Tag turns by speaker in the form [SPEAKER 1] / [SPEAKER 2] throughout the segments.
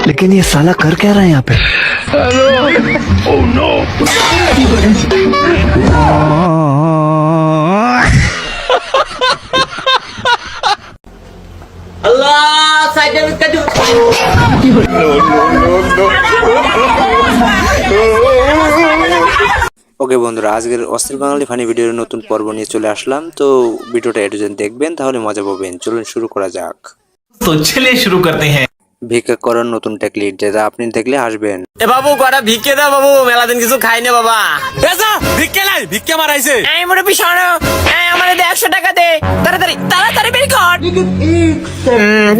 [SPEAKER 1] लेकिन ये साला कर क्या रहा है यहाँ पे?
[SPEAKER 2] ওকে বন্ধুরা, আজকের অস্থির বাঙালি ফানি ভিডিওর নতুন পর্ব নিয়ে চলে আসলাম। তো ভিডিওটা এটুজন দেখবেন, তাহলে মজা পাবেন। চলুন শুরু করা যাক।
[SPEAKER 3] তো চলিए शुरू करते हैं।
[SPEAKER 2] ভিক্ষা করার নতুন টেকনিক, যেটা আপনি দেখলে হাসবেন।
[SPEAKER 4] এ বাবু কটা ভিক্ষে দাও বাবু, মেলা দিন কিছু খাই না বাবা।
[SPEAKER 3] ভিক্ষে নাই, ভিক্ষে মারাইছে।
[SPEAKER 4] এই মোরে পিছনে, এই আমারে দে 100 টাকা দে, তাড়াতাড়ি তাড়াতাড়ি বের কর।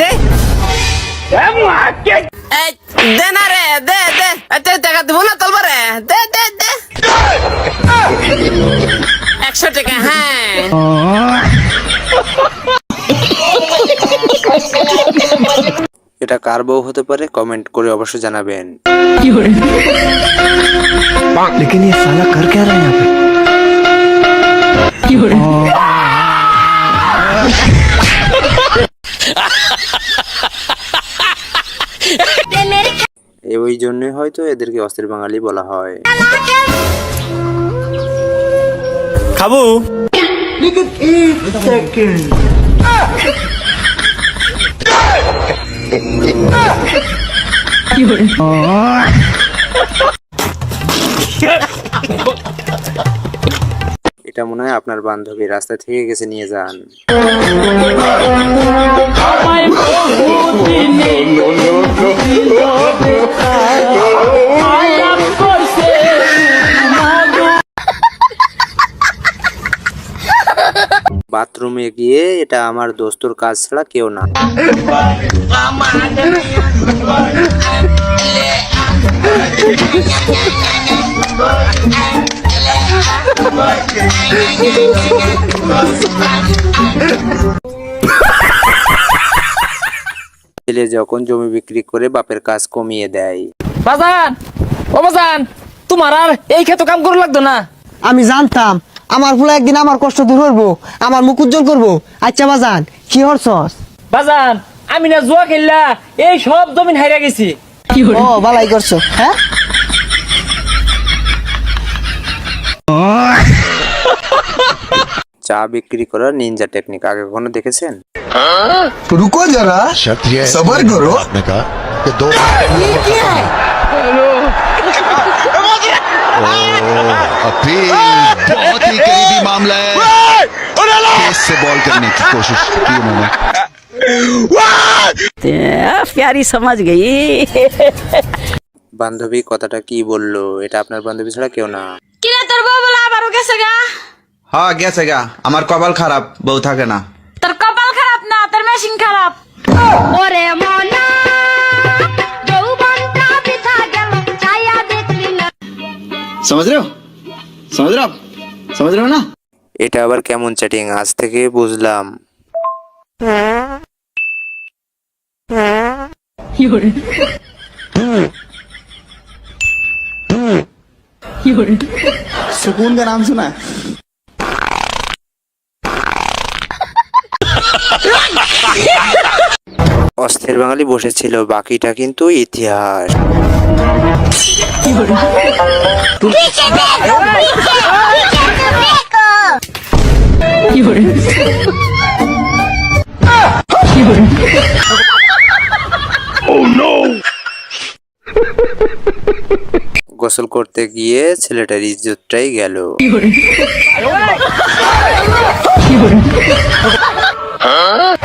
[SPEAKER 4] দে এই দে না রে, দে দে, এত টাকা দেবো না তোলবা রে, দে দে দে 100 টাকা। হ্যাঁ
[SPEAKER 2] এটা কার বউ হতে পারে কমেন্ট করে অবশ্যই জানাবেন।
[SPEAKER 1] लेकिन ये साला कर क्या रहा है यहाँ पे?
[SPEAKER 2] ওই জন্যই হয়তো এদেরকে অস্থির বাঙালি বলা হয়।
[SPEAKER 3] খাবো
[SPEAKER 2] এটা মনে হয় আপনার বান্ধবী রাস্তা থেকে গেছে, নিয়ে যান। বাথরুমে গিয়ে এটা আমার দোস্তর কাজ ছাড়া কেউ না। ছেলে যখন জমি বিক্রি করে বাপের কাজ কমিয়ে দেয়।
[SPEAKER 4] বাজান, ও বাজান, তোমার আর এই ক্ষেতে কাম করা লাগতো না।
[SPEAKER 5] আমি জানতাম আমার ফুলা একদিন আমার কষ্ট দূর করবো, আমার মুখ উজ্জ্বল করবো। আচ্ছা বাজান, কি হরছস?
[SPEAKER 4] বাজান, আমি না জুয়া খেললা এই সব জমিন হাইরা গেছি।
[SPEAKER 5] ও বালাই করছো। হ্যাঁ
[SPEAKER 2] চা বিক্রি করার নিনজা টেকনিক আগে কখনো দেখেছেন?
[SPEAKER 6] रुको जरा, सबर करो।
[SPEAKER 7] आपने कहा कि 2 अभी बहुत ही करीबी मामला है। केस से बॉल करने की कोशिश की उन्होंने।
[SPEAKER 8] प्यारी समझ गई।
[SPEAKER 2] বান্ধবী কথাটা কি বললো? এটা আপনার বান্ধবী ছাড়া কেউ না।
[SPEAKER 9] কিরে তোর বউ বলে আবারও গেছে গা?
[SPEAKER 10] হ্যাঁ গেছে গা, আমার কপাল খারাপ, বউ থাকে না।
[SPEAKER 9] তোর কপাল খারাপ না, তোর মেশিন খারাপ। ওরে মনা যৌবনটা বৃথা গেল, ছায়া দেখলি না।
[SPEAKER 10] समझ रहे हो, समझ रहे हो आप, समझ रहे हो ना?
[SPEAKER 2] এটা আবার কেমন চ্যাটিং? আজ থেকে বুঝলাম।
[SPEAKER 10] सुकून का नाम सुना है?
[SPEAKER 2] অস্থির বাঙালি বসেছিল, বাকিটা কিন্তু ইতিহাস। গোসল করতে গিয়ে ছেলেটার ইজ্জতটাই গেল।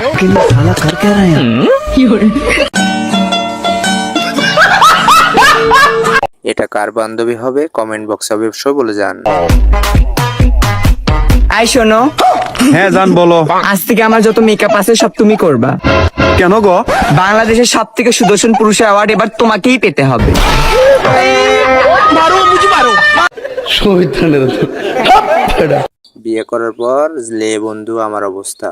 [SPEAKER 1] लेकिन ये साला कर क्या रहा है यहाँ?
[SPEAKER 2] এটা কার বান্ধবী হবে কমেন্ট বক্সে অবশ্যই বলে যান।
[SPEAKER 5] আই শোনো।
[SPEAKER 10] হ্যাঁ জান বলো।
[SPEAKER 5] আজ থেকে আমার যত মেকআপ আছে সব তুমি করবা।
[SPEAKER 10] কেন গো?
[SPEAKER 5] বাংলাদেশের সব থেকে সুদর্শন পুরুষের অ্যাওয়ার্ড এবার তোমাকেই পেতে হবে।
[SPEAKER 2] বিয়ে করার পর লে বন্ধু আমার অবস্থা।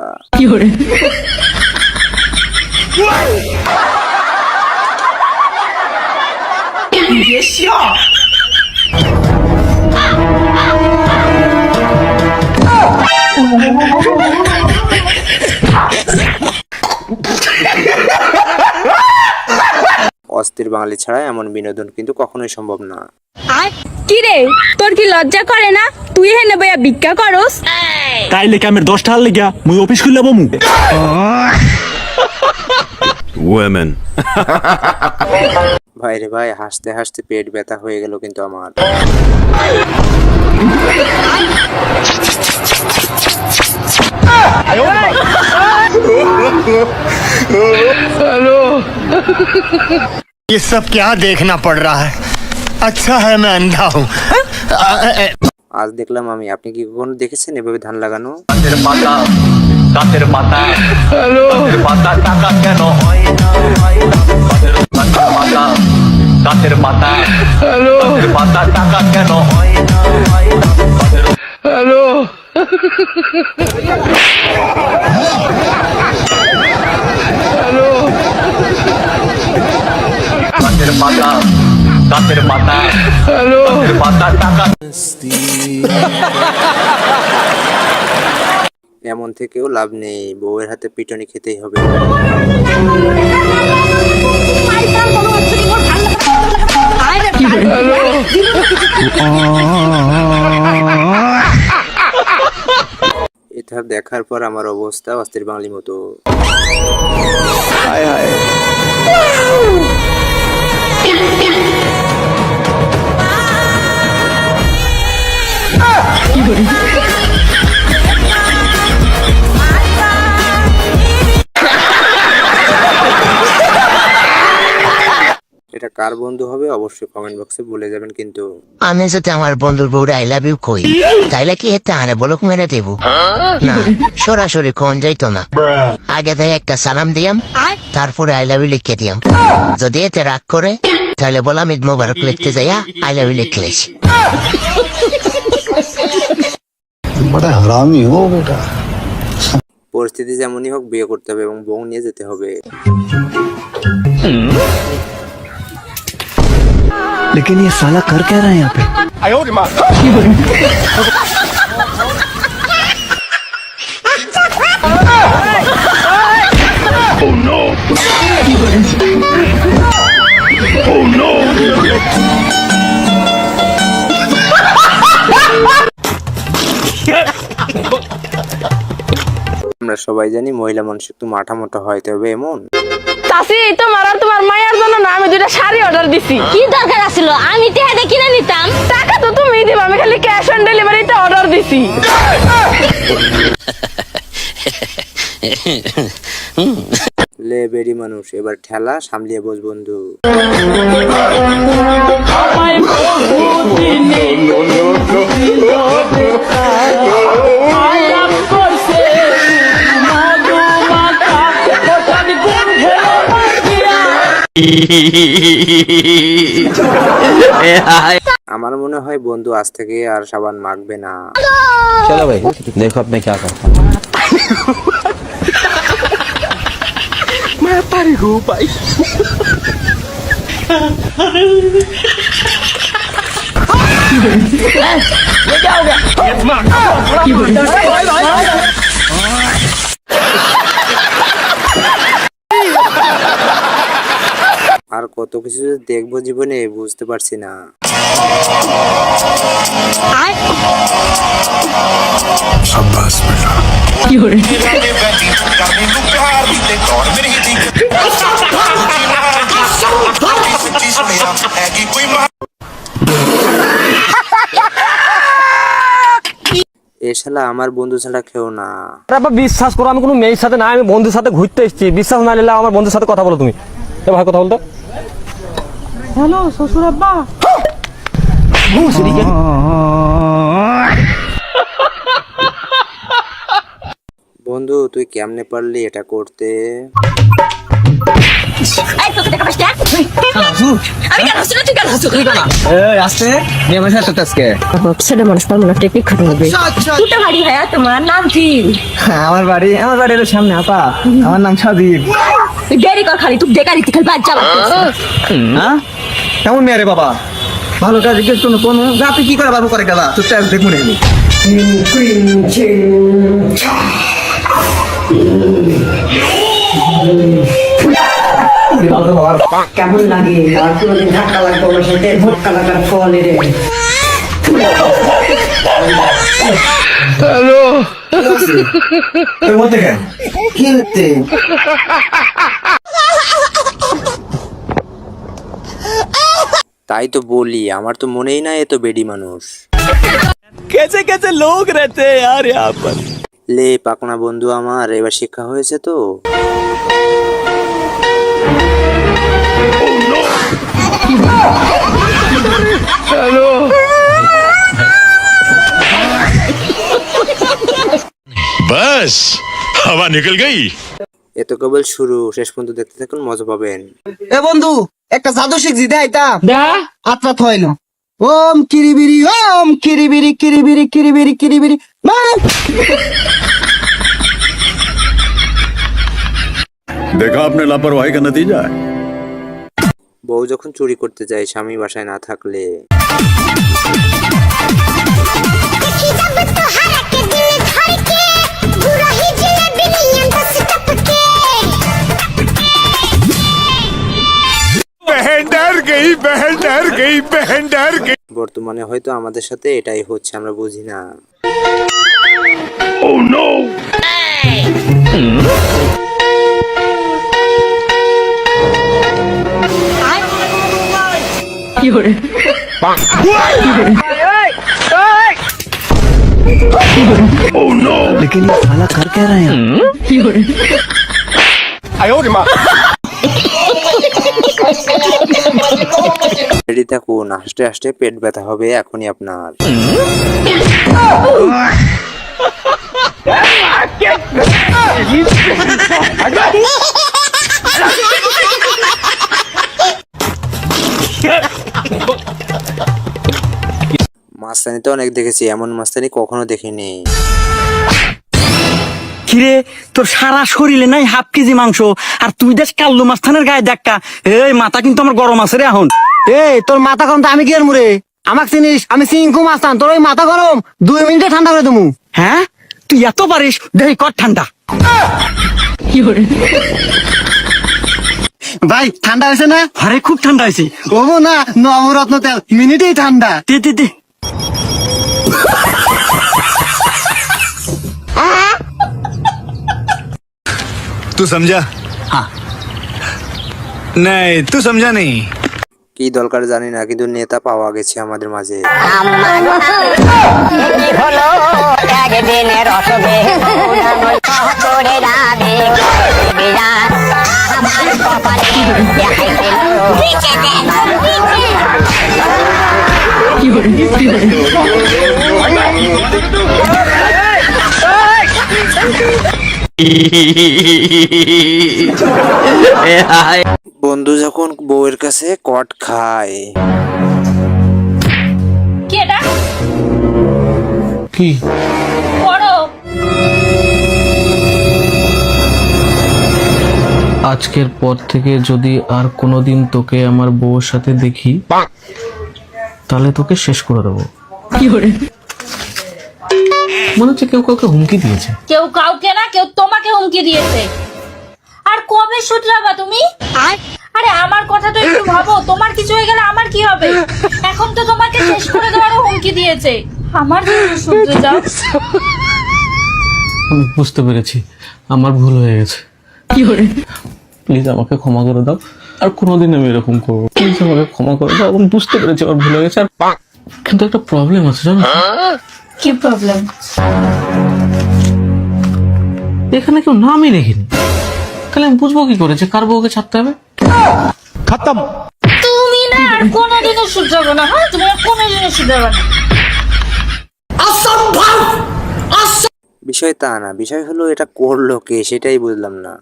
[SPEAKER 2] বাঙালি ছাড়া এমন বিনোদন কিন্তু কখনোই সম্ভব না।
[SPEAKER 9] কি রে তোর কি লজ্জা করে না? তুই হেনে বইয়া ভিক্ষা করস?
[SPEAKER 3] তাইলে কামের 10 টাকা লাগিয়া মুই অফিস খুললে বমু। ওমেন
[SPEAKER 2] ভাই রে ভাই, হাসতে হাসতে পেট ব্যথা হয়ে গেল কিন্তু আমার।
[SPEAKER 6] ये सब क्या देखना पड़ रहा है? अच्छा है मैं अंधा हूँ।
[SPEAKER 2] আজ দেখলাম আমি। আপনি কি কখনো দেখেছেন এভাবে ধান লাগানো?
[SPEAKER 3] গাছের পাতা গাছের পাতা টাকা কেন হয় না গাছের পাতা গাছের পাতা টাকা কেন হয় না হ্যালো গাছের পাতা গাছের পাতা গাছের পাতা টাকা।
[SPEAKER 2] এমন থেকেও লাভ নেই, বউয়ের হাতে পিটনি খেতেই হবে। এটা দেখার পর আমার অবস্থা অস্থির বাঙালি মতো। এটা কার বন্ধু হবে অবশ্যই কমেন্ট বক্সে বলে যাবেন কিন্তু।
[SPEAKER 5] আমি যদি আমার বন্ধুর বউরে আই লাভ ইউ কই তাইলে কি হেতে আরে বলক মেরে দেবো? না, সরাসরি কোন যাইতো না। আগে থেকে একটা সালাম দিয়াম, তারপরে আই লাভ ইউ লিখে দিয়াম। যদি এতে রাগ করে তাহলে বললাম ঈদ মোবারক লিখতে যাইয়া আই লাভ ইউ লিখলেছি।
[SPEAKER 6] बड़ा हरामी हो बेटा।
[SPEAKER 2] পরিস্থিতি যেমনই হোক বিয়ে করতে হবে এবং বউ নিয়ে যেতে হবে।
[SPEAKER 1] लेकिन ये साला कर क्या रहा है यहाँ पे?
[SPEAKER 2] আমরা সবাই জানি মহিলা মানুষ একটু মাথা মোটা হয়, তবে এমন
[SPEAKER 9] চাচি তোমার আর তোমার মায়ের জন্য না আমি দুইটা শাড়ি অর্ডার দিছি। কি দরকার ছিল? আমি টাকা কিনে নিতাম। টাকা তো তুমি দিবা, আমি খালি ক্যাশ অন ডেলিভারিতে অর্ডার দিছি।
[SPEAKER 2] লে বেরি মানুষ, এবার ঠেলা সামলিয়ে বস বন্ধু। আমার মনে হয় বন্ধু আজ থেকে আর সাবান মাখবে না।
[SPEAKER 10] चलो भाई देखो अब मैं क्या करता हूँ।
[SPEAKER 2] আর কত কিছু যে দেখবো জীবনে বুঝতে পারছি না। এ শালা আমার বন্ধু ছাড়া কেউ না।
[SPEAKER 3] বিশ্বাস করো আমি কোনো মেয়ের সাথে না, আমি বন্ধুর সাথে ঘুরতে এসেছি। বিশ্বাস না নিলে আমার বন্ধুর সাথে কথা বলো তুমি। ভাই কথা বলতো। হ্যালো শ্বশুর আব্বা।
[SPEAKER 2] বন্ধু তুই কেমনে পারলি এটা করতে?
[SPEAKER 5] আমার বাড়ি হলো সামনে আপা। আমার নাম সাদিক।
[SPEAKER 9] দেরি কর খালি, তুই বেকারি খালি বাদ যা।
[SPEAKER 5] হ্যাঁ কেমন মেয়ে রে বাবা? ভালো কাজ জিজ্ঞেস কোনো কোনো রাতে কি করে বাবু করে গেলা তোর টাইম দেখুন এমনি।
[SPEAKER 8] কেমন লাগে আর কোনোদিন ধাক্কা লাগবে ওর সাথে ধাক্কা লাগার ফলে রে কি হচ্ছে
[SPEAKER 2] তাই তো বলি, আমার তো মনেই না এ তো বেডি মানুষ।
[SPEAKER 3] कैसे कैसे लोग रहते हैं यार यहाँ पर।
[SPEAKER 2] লে পাকনা বন্ধু আমার, এবার শিক্ষা হয়েছে তো।
[SPEAKER 6] बस हवा निकल गई।
[SPEAKER 2] এ তো কেবল শুরু, শেষ পর্যন্ত দেখতে থাকুন, মজা পাবেন।
[SPEAKER 8] এ বন্ধু একটা জাদু শিখছি দেখাইতা আত্মা থইলো ওম কিরিবিরি ওম কিরিবিরি কিরিবিরি কিরিবিরি কিরিবিরি
[SPEAKER 7] देखा आपने लापरवाही का नतीजा है।
[SPEAKER 2] বউ যখন চুরি করতে যায় স্বামী বাসায় না থাকলে। বর্তমানে হয়তো আমাদের সাথে এটাই হচ্ছে, আমরা বুঝি না।
[SPEAKER 1] लेकिन ये साला कर क्या रहे हैं?
[SPEAKER 2] রেডি থাকুন, আস্তে আস্তে পেট ব্যথা হবে এখনই আপনার। মাস্তানি তো অনেক দেখেছি, এমন মাস্তানি কখনো দেখিনি।
[SPEAKER 8] কিরে তোর সারা শরীরে নাই হাফ কেজি মাংস আর তুই দেখ কাল্লু মাস্তানের গায়ে দেখা এই মাথা কিন্তু আমার গরম আছে রে এখন এই তোর মাথা গরম তো আমি কি আর মুরে আমাকে চিনিস আমি সিংকু মাস্তান তোর ওই মাথা গরম 2 মিনিটে ঠান্ডা করে দেবো হ্যাঁ তুই এত পারিস দেখি কর ঠান্ডা ভাই ঠান্ডা হয়েছে না আরে খুব ঠান্ডা হয়েছে ও না নবরত্ন তেল মিনিটেই ঠান্ডা দে
[SPEAKER 6] तू समझा? हाँ। नहीं तू समझा नहीं।
[SPEAKER 2] কি দরকার জানি না, কিন্তু নেতা পাওয়া গেছে আমাদের মাঝে। বন্ধু যখন বউয়ের কাছে কট খায়।
[SPEAKER 9] কি এটা
[SPEAKER 3] কি
[SPEAKER 9] করো
[SPEAKER 3] আজকের পর থেকে যদি আর কোনোদিন তোকে আমার বউর সাথে দেখি তাহলে তোকে শেষ করে দেবো। মনে হচ্ছে কেউ কাউকে হুমকি দিয়েছে।
[SPEAKER 9] কেউ কাউকে না, কেউ তোমাকে হুমকি দিয়েছে। আর কবে শুধরাবা তুমি? আরে আমার কথা তো একটু ভাবো, তোমার কিছু হয়ে গেলে আমার কি হবে? এখন তো তোমাকে শেষ করে দেওয়ারও হুমকি দিয়েছে। আমার জন্য শুধরে যাও।
[SPEAKER 3] আমি বুঝতে পেরেছি আমার ভুল হয়ে গেছে। প্লিজ আমাকে ক্ষমা করে দাও, আর কোনোদিন আমি এরকম করবো। প্লিজ আমাকে ক্ষমা করে দাও, আমি বুঝতে পেরেছি আমার ভুল হয়ে গেছে। আর কিন্তু একটা প্রবলেম আছে জানো?
[SPEAKER 9] কি প্রবলেম?
[SPEAKER 3] এখানে কেউ নামই লেখেনি, তাহলে আমি বুঝবো কি করে যে কার বউকে ছাড়তে হবে?
[SPEAKER 6] खत्म।
[SPEAKER 9] তুমি না আর কোনোদিনও শুধরাবে না। হ্যাঁ, তুমি আর কোনোদিনও শুধরাবে না।
[SPEAKER 2] বিষয় তা না, বিষয় হলো এটা করলো কে সেটাই বুঝলাম না।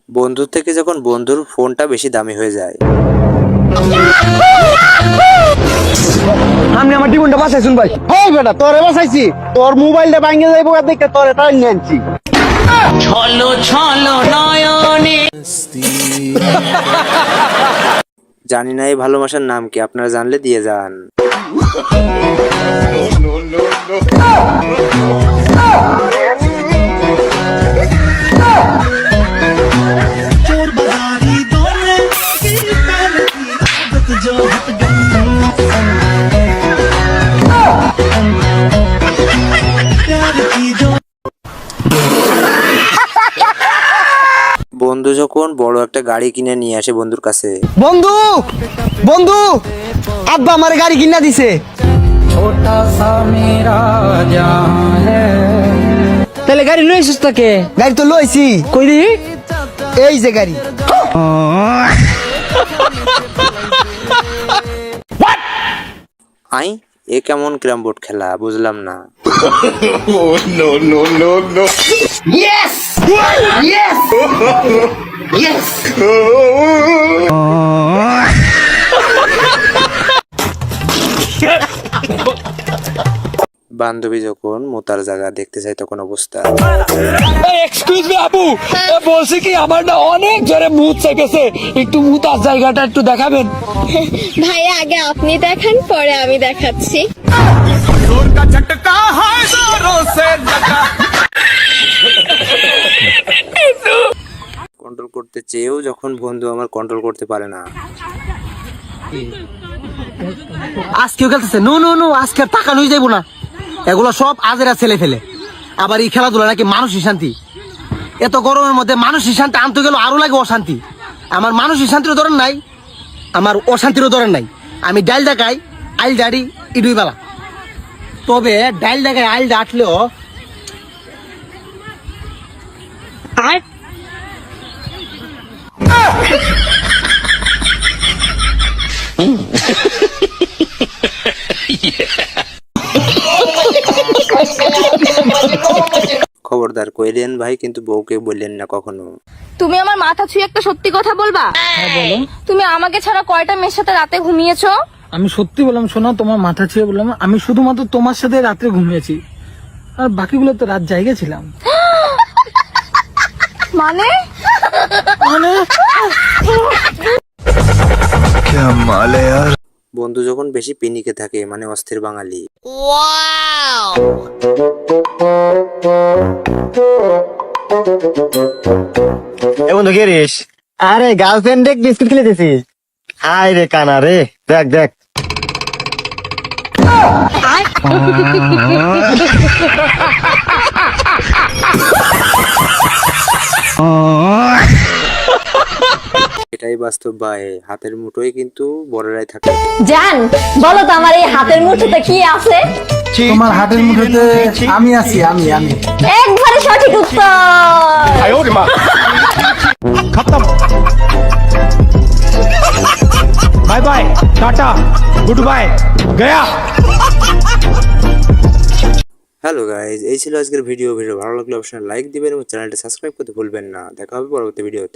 [SPEAKER 2] বন্ধুর থেকে যখন বন্ধুর ফোনটা বেশি দামি হয়ে যায়।
[SPEAKER 8] আমি আমার জীবনটা বাঁচাইছুন ভাই হ্যাঁ বেটা তোরে বাঁচাইছি তোর মোবাইলটা ভাঙে যাইবো দেখে তোর এটা নিয়ে আনছি ছলো ছলো নয়নে
[SPEAKER 2] জানি না এই ভালোবাসার নাম কি, আপনারা জানলে দিয়ে যান। বন্ধু যখন বড় একটা গাড়ি কিনে নিয়ে আসে বন্ধুর কাছে,
[SPEAKER 8] বন্ধু বন্ধু আব্বা আমার গাড়ি কিনা দিছে। তাহলে গাড়ি লইছিস তাকে? গাড়ি তো লইছি। কই দি? এই যে গাড়ি।
[SPEAKER 2] আই এ কেমন ক্যারাম বোর্ড খেলা বুঝলাম না। বান্ধবী যখন মোতার জায়গা দেখতে চাই তখন অবস্থা।
[SPEAKER 8] এক্সকিউজ মি আপু, বলছি কি আমার না অনেক জোরে মুত চাইতেছে, একটু মুতার জায়গাটা একটু দেখাবেন?
[SPEAKER 9] ভাইয়া আগে আপনি দেখান, পরে আমি দেখাচ্ছি।
[SPEAKER 2] কন্ট্রোল করতে চেয়েও যখন বন্ধু আমার কন্ট্রোল করতে পারে না।
[SPEAKER 8] আজকেও খেলতেছে। নো নো নো, আজকে আর টাকা লই যাইবো না। এগুলো সব আজেরা ছেলে ফেলে। আবার এই খেলাধুলা নাকি মানসিক শান্তি। এত গরমের মধ্যে মানসিক শান্তি আনতে গেল আরো লাগে অশান্তি। আমার মানসিক শান্তিরও ধরেন নাই, আমার অশান্তিরও ধরেন নাই। আমি ডাইল দেখাই, আইল দাড়ি ইডুই বেলা। তবে ডাইল দেখায় আইল ডাটলেও
[SPEAKER 2] খবরদার কইলেন ভাই, কিন্তু বউকে বললেন না কখনো।
[SPEAKER 9] তুমি আমার মাথা ছুঁয়ে একটা সত্যি কথা বলবা? তুমি আমাকে ছাড়া কয়টা মেয়ের সাথে রাতে ঘুমিয়েছো?
[SPEAKER 8] আমি সত্যি বললাম, শোনো, তোমার মাথা ছুঁয়ে বললাম, আমি শুধুমাত্র তোমার সাথে রাত্রে ঘুমিয়েছি, আর বাকিগুলো তো রাত জায়গা ছিলাম।
[SPEAKER 9] মানে
[SPEAKER 2] বন্ধু যখন বেশি পিনিকে থাকে মানে অস্থির বাঙালি।
[SPEAKER 8] বন্ধু কে রিস? আরে গার্লফ্রেন্ড দেখ বিস্কুট খেলে দিছি। হাই রে কানা রে, দেখ দেখ।
[SPEAKER 2] এটাই বাস্তব ভাই, হাতের মুঠোয় কিন্তু বড়রাই থাকে।
[SPEAKER 9] জান, বলো তো আমার এই হাতের মুঠোতে কি আছে?
[SPEAKER 8] তোমার হাতের মুঠোতে আমি আছি, আমি আমি।
[SPEAKER 9] একবারে সঠিক উত্তর।
[SPEAKER 8] Bye bye, tata, good bye, Gaya.
[SPEAKER 2] Hello guys, এই ছিল আজকের ভিডিও। ভালো লাগলে অবশ্যই লাইক দিবেন এবং চ্যানেলটা সাবস্ক্রাইব করতে ভুলবেন না। দেখা হবে পরবর্তী ভিডিওতে।